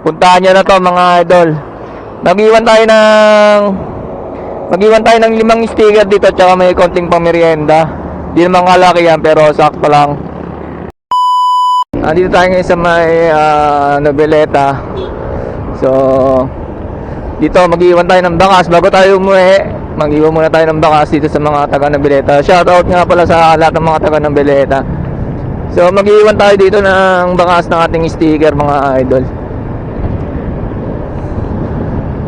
Puntahan nyo na to mga idol. Mag-iwan tayo ng 5 sticker dito, tsaka may konting pamerienda. Di naman kalaki yan, pero sakto lang. Dito tayo ngayon sa may Noveleta. So dito mag-iwan tayo ng bakas. Bago tayo umuwi, mag-iwan muna tayo ng bakas dito sa mga taga Noveleta. Shoutout nga pala sa lahat ng mga taga Noveleta. So mag-iwan tayo dito ng bakas ng ating sticker mga idol.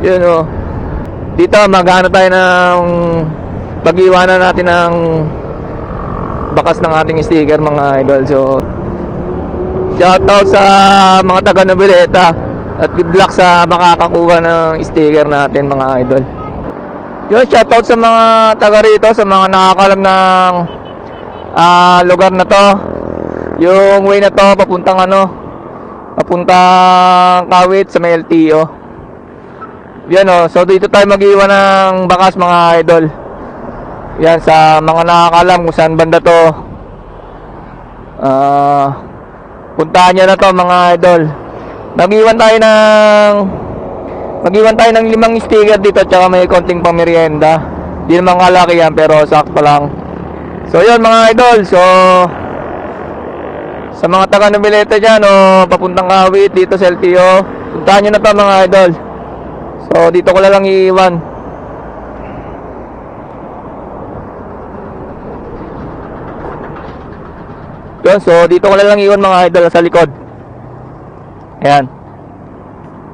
Yun o. Dito mag-ano tayo ng pag-iwanan natin ng bakas ng ating sticker mga idol. So shoutout sa mga taga Noveleta at good luck sa makakakuha ng sticker natin mga idol. Yun, shoutout sa mga taga rito, sa mga nakakalam ng lugar na to. Yung way na to papuntang Kawit sa may LTO. Yan o, so dito tayo mag-iwan ng bakas mga idol. Yan, sa mga nakakalam kung saan banda to, puntahan nyo na to mga idol. Mag-iwan tayo ng 5 sticker dito, tsaka may konting pamerienda. Di naman kalaki yan, pero sakto lang. So yun mga idol, so sa mga taga Noveleta dyan o papuntang Kawit dito sa LTO, puntahan nyo na to mga idol. So dito ko lang iiwan. Yun, so dito ko lang iiwan mga idol sa likod. Ayan.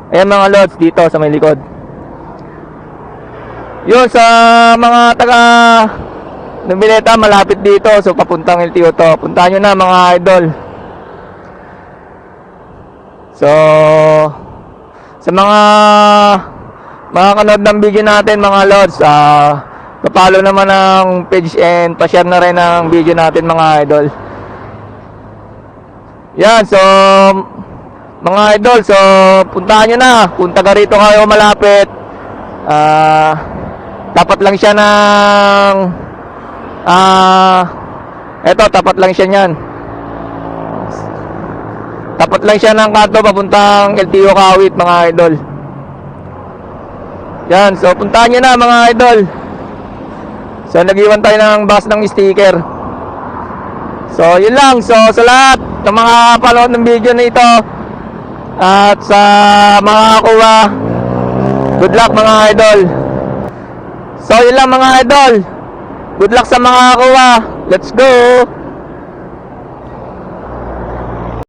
Ayan mga lods, dito sa may likod. Yun, sa mga taga Noveleta, malapit dito. So papuntang LTO to. Puntahan nyo na mga idol. So sa mga makakanood ng video natin mga lods, pa-follow naman ang page and pa-share na rin ang video natin mga idol. Yan, so mga idol, so puntahan nyo na kung taga rito kayo malapit. Tapat lang siya ng tapat lang siya niyan. Tapat lang siya ng kanto papuntang LTO Kawit mga idol. Yan, so puntahan nyo na mga idol. So nag-iwan tayo ng bakas ng sticker. So yun lang. So sa lahat ng mga panood ng video na ito at sa mga kakuha, good luck mga idol. So yun lang mga idol. Good luck sa mga kakuha. Let's go.